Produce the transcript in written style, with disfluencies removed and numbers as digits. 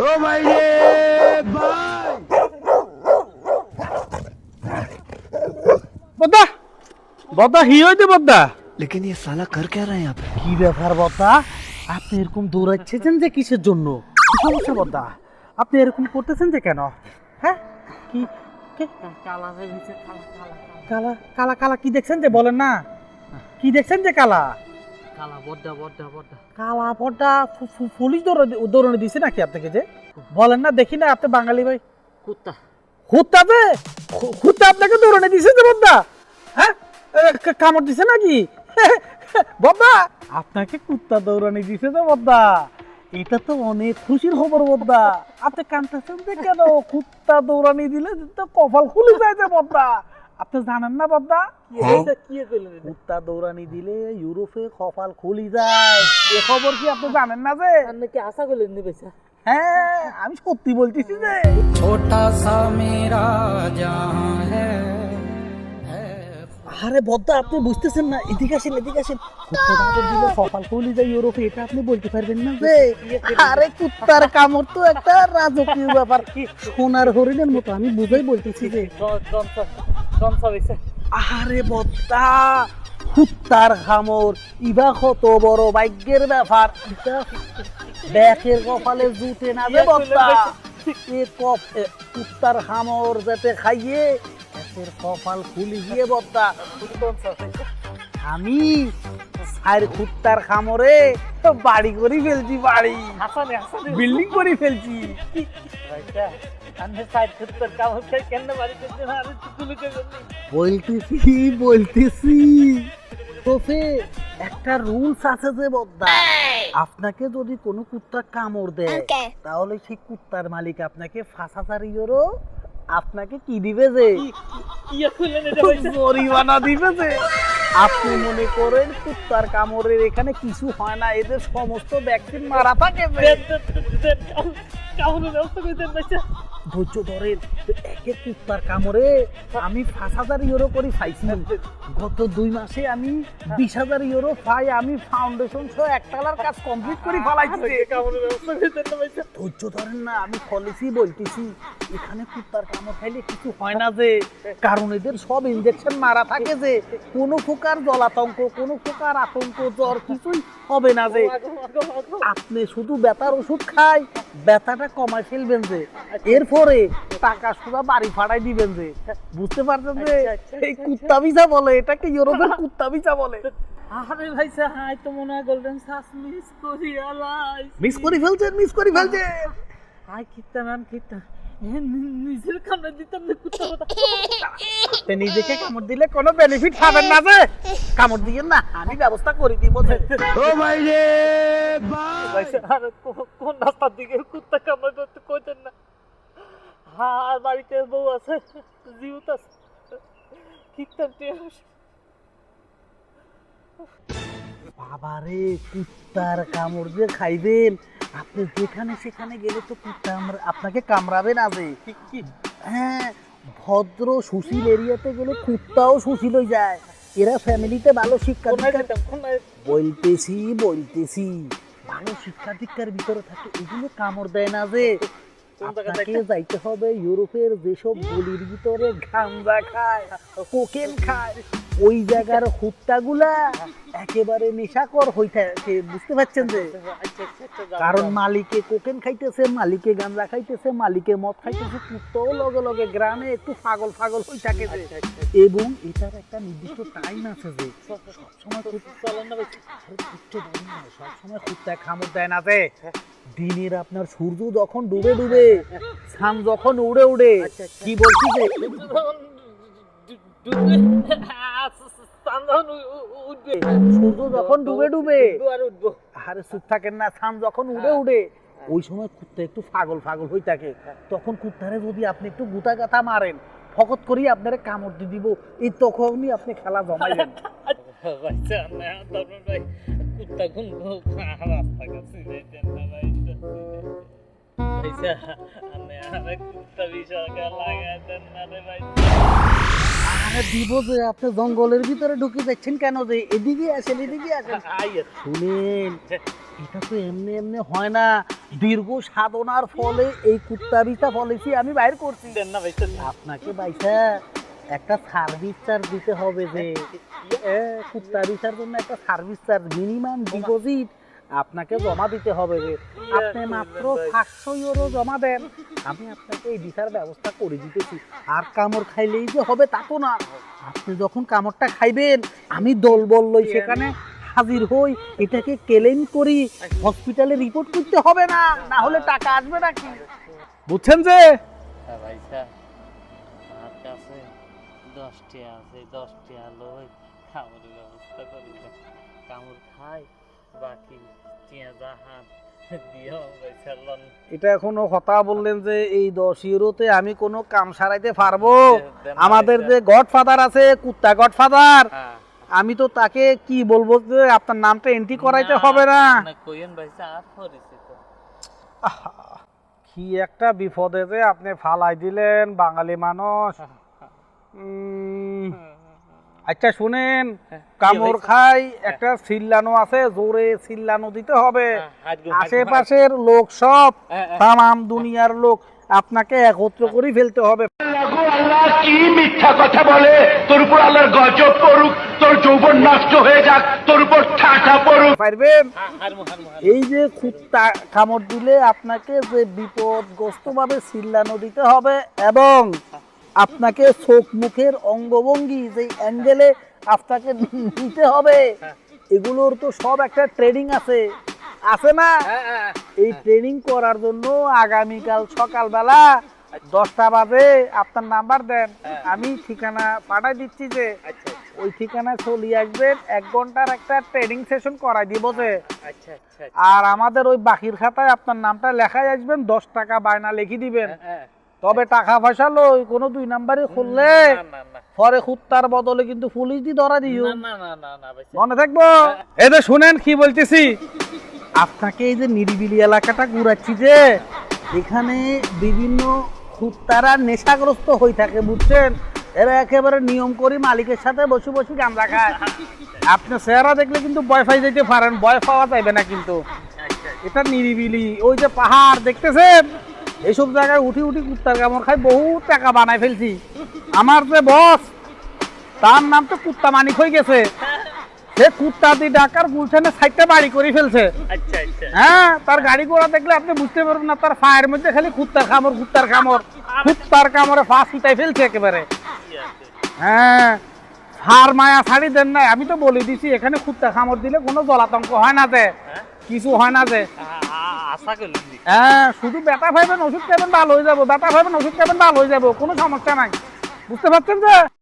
ও ভাই রে ভাই বদ্দা বদ্দা হি হইতে বদ্দা लेकिन ये साला कर क्या रहा है यहाँ पे কি ব্যাপার বদ্দা আপনি এরকম দৌড়াচ্ছেন যে কিসের জন্য কি সমস্যা বদ্দা আপনি এরকম করতেছেন যে কেন হ্যাঁ কি কালা কালা কালা কি দেখছেন যে বলেন না কি দেখছেন যে কালা কালা বড্ডা পুলিশ দৌড়ানো দিছে নাকি আপনাকে যে বলেন না দেখি না আপনি বাঙালি ভাই কুত্তাতে কুত্তা আপনাকে দৌড়ানো দিছে যে বদ্দা হ্যাঁ কামড় দিছে নাকি বদ্দা আপনাকে কুত্তা দৌড়ানি দিছে তো বদ্দা এটা তো অনেক খুশির খবর বদ্দা আপনি কাঁদতেছেন যে কেন কুত্তা দৌড়ানি দিলে তো কপাল খুলে যায় যে বদ্দা আপনি জানেন না বদ্দা কুত্তা দৌড়ানি দিলে ইউরোপে কপাল খুলি যায় এ খবর কি আপনি জানেন না যে কি আশা করলেন নি পয়সা হ্যাঁ আমি সত্যি বলতেছি যে छोटा सा मेरा जहां है আরে বদ্দা আপনি বুঝতেছেন না এদিকে আসেন কুত্তা কামড় দিলে কপাল খুলি যায় ইউরোপে এটা আপনি বলতে পারবেন না যে আরে কুত্তার কামড় তো একটা রাজকীয় ব্যাপার কি সোনার হরিণের মতো আমি বুঝাই বলতেছি যে আরে বদ্দা কুত্তার কামড় ইবা কত বড় ভাগ্যের ব্যাপার ব্যাকের কপালে জুটে না যে বদ্দা কুত্তার কামড় যাতে খাইয়ে এর কপাল খুলি গিয়ে বদ্দা আমি আর কুত্তার খামরে বাড়ি করে ফেলছি বাড়ি বিল্ডিং করে ফেলছি বলতেছি তোফে একটা রুলস আছে যে বদ্দা আপনাকে যদি কোনো কুত্তা কামড় দেয় তাহলে সেই কুত্তার মালিক আপনাকে 5,000 ইউরো আপনাকে কি দিবে যে জরিমানা দিবে যে আপনি মনে করেন কুত্তার কামড়ের এখানে কিছু হয় না এদের সমস্ত ভ্যাকসিন মারা থাকে ধৈর্য ধরেন একে কুত্তার কামড়ে আমি 5,000 ইউরো করে পাইছি গত 2 মাসে আমি 20,000 ইউরো পাই আমি ফাউন্ডেশন সহ একটালার কাজ কমপ্লিট করে ফেলাইছি ধৈর্য ধরেন না আমি পলিসি বলতেছি এখানে কুত্তার কামড় খাইলে কিছু হয় না যে কারণ এদের সব ইনজেকশন মারা থাকে যে কোনো প্রকার জলাতঙ্ক কোনো প্রকার আতঙ্ক জ্বর কিছুই হবে না যে আপনি শুধু ব্যথার ওষুধ খাই ব্যথাটা কমায় ফেলবেন যে এরপরে টাকা সুদা বাড়ি ফাড়াই দিবেন যে বুঝতে পারছেন যে এই কুত্তা ভিসা বলে এটাকে ইউরোপের কুত্তা ভিসা বলে আরে ভাই হাই তো মনে হয় গোল্ডেন সাস মিস মিস করে ফেলছেন হাই কিত্তা নিজের কামড়ে দিতাম না কুত্তা তে নিজেকে কামড় দিলে কোনো বেনিফিট পাবেন না যে কামড় দিয়েন না আমি ব্যবস্থা করে দিব ও ভাই রে ভাই আরে কোন রাস্তার দিকে কুত্তা কামড়ে ধরতে কইতেন না আর বাড়িতে বউ আছে জীবিত আছে কিত্তার বাবারে কুত্তার কামড় যে খাইবেন আপনি যেখানে সেখানে গেলে তো কুত্তা আপনাকে কামড়াবে না যে হ্যাঁ ভদ্র সুশীল এরিয়াতে গেলে কুত্তাও সুশীল হয়ে যায় এরা ফ্যামিলিতে ভালো শিক্ষা বলতেছি ভালো শিক্ষা দীক্ষার ভিতরে থাকে এগুলো কামড় দেয় না যে আপনাকে যাইতে হবে ইউরোপের যেসব গলির ভিতরে গাঁজা খায় কোকেন খায় ওই জায়গার কুত্তাগুলা একেবারে নেশাকর হয়ে থাকে বুঝতে পারছেন যে কারণ মালিকে কোকেন খাইতেছে মালিকে গাঁজা খাইতেছে মালিকে মদ খাইতেছে কুত্তাও লগে লগে গ্রামে একটু পাগল হয়ে থাকে যে এবং এটার একটা নির্দিষ্ট টাইম আছে যে সবসময় সবসময় কুত্তা কামড় দেয় না যে দিনের আপনার সূর্য যখন ডুবে সান যখন উড়ে কি বলছি যে সূর্য যখন ডুবে আরে চুপ থাকেন না সান যখন উড়ে ওই সময় কুত্তা একটু পাগল হয়ে থাকে তখন কুত্তারে যদি আপনি একটু গুতা গাথা মারেন ফকত করি আপনারে কামড় দিয়ে দিব এই তখনই আপনি খেলা জমাইবেন কুত্তা কোন রাস্তা কাছে যাইতেন না ভাই পয়সা আমি কুত্তা একটা বিষয় লাগাই দেন না রে ভাই। আরে দিব যে, আপনি জঙ্গলের ভিতরে ঢুকে যাচ্ছেন কেন যে? এদিকে আসেন, এদিকে আসেন। শুনেন, এটা তো এমনি এমনি হয় না। দীর্ঘ সাধনার ফলে এই কুত্তা বিছা পলিসি আমি বাইর করছি। দেন না ভাই। আপনাকে বাইসা একটা সার্ভিস চার্জ দিতে হবে যে কুত্তা বিচার জন্য একটা সার্ভিস চার্জ মিনিমাম ডিপোজিট আপনাকে জমা দিতে হবে যে আপনি মাত্র 500 ইউরো জমা দেন, আমি আপনাকে এই বিচার ব্যবস্থা করে দিতেছি। আর কামড় খাইলেই যে হবে তা তো না, আপনি যখন কামড়টা খাইবেন আমি দল বললই সেখানে হাজির হই, এটাকে ক্লেম করি, হসপিটালে রিপোর্ট করতে হবে না, না হলে টাকা আসবে নাকি? বুঝছেন যে? ভাইসা আমার কাছে 10টি আছে, 10টি লই কামড়ের ব্যবস্থা করি না। কামড় খাই, বাকি টিয়া জাহান দিও ভাইসা লন। এটা এখনো কথা বললেন যে এই 10 ইউরোতে আমি কোনো কাম সারাইতে পারবো? আমাদের যে গডফাদার আছে, কুত্তা গডফাদার, আমি তো তাকে কি বলবো যে আপনার নামটা এন্ট্রি করাইতে হবে না? কইেন ভাইসা আর পরিচিত। কি একটা বিপদে যে আপনি ফালাই দিলেন বাঙালি মানুষ। আচ্ছা শুনেন, কামড় খাই একটা চিল্লানো আছে, জোরে চিল্লানো দিতে হবে। আশেপাশের লোক সব, তামাম দুনিয়ার লোক আপনাকে একত্র করে ফেলতে হবে। আল্লাহ কি মিথ্যা কথা বলে, তোর উপর আল্লাহর গজব পড়ুক, তোর যৌবন নষ্ট হয়ে যাক, তোর উপর ঠাঠা পড়ুক। পারবেন? এই যে কুত্তা কামড় দিলে আপনাকে যে বিপদগ্রস্ত ভাবে চিল্লানো দিতে হবে এবং আপনাকে চোখ মুখের অঙ্গভঙ্গি যে অ্যাঙ্গেলে আপনাকে নিতে হবে, এগুলোর তো সব একটা ট্রেনিং আছে, আছে না? এই ট্রেনিং করার জন্য আগামীকাল সকালবেলা 10টা বাজে আপনার নাম্বার দেন, আমি ঠিকানা পাঠাই দিচ্ছি যে ওই ঠিকানায় চলে আসবেন। 1 ঘন্টার একটা ট্রেনিং সেশন করাই দিব যে। আর আমাদের ওই বাকির খাতায় আপনার নামটা লেখাই আসবেন, 10 টাকা বায়না লিখে দিবেন। তবে টাকা পয়সা লই কোনো 2 নাম্বারে খুললে পরে কুত্তার বদলে কিন্তু পুলিশ দিয়ে ধরা দিও। মনে থাকবো? এই যে শুনেন কি বলতেছি, আপনাকে এই যে নিরিবিলি এলাকাটা ঘুরাচ্ছি যে, এখানে বিভিন্ন কুত্তারা নেশাগ্রস্ত হয়ে থাকে, বুঝছেন? এরা একেবারে নিয়ম করে মালিকের সাথে বসে বসে গাঁজা খায়। আপনি চেহারা দেখলে কিন্তু ভয় পাই যেতে পারেন, ভয় পাওয়া যাবে না কিন্তু। এটা নিরিবিলি, ওই যে পাহাড় দেখতেছেন, এইসব জায়গায় উঠি উঠি কুত্তার কামড় খাই বহু টাকা বানাই ফেলছি। আমার যে বস, তার নাম তো কুত্তা মানিক হয়ে গেছে, সে কুত্তা দিয়ে ঢাকার গুলশানে 6টা বাড়ি করে ফেলছে। হ্যাঁ, তার গাড়ি ঘোড়া দেখলে আপনি বুঝতে পারবেন না, তার পায়ের মধ্যে খালি কুত্তার কামড়, কুত্তার কামড়, কুত্তার কামড়ে পা ছুটাই ফেলছে একেবারে। হ্যাঁ, হার মায়া ছাড়ি দেন নাই, আমি তো বলে দিছি এখানে কুত্তা কামড় দিলে কোনো জলাতঙ্ক হয় না, যে কিছু হয় না, যে হ্যাঁ শুধু ব্যথা পাইবেন ওষুধ খাবেন ভালো হয়ে যাবো, ব্যথা পাইবেন ওষুধ খাবেন ভালো হয়ে যাবো, কোনো সমস্যা নাই। বুঝতে পারছেন যে?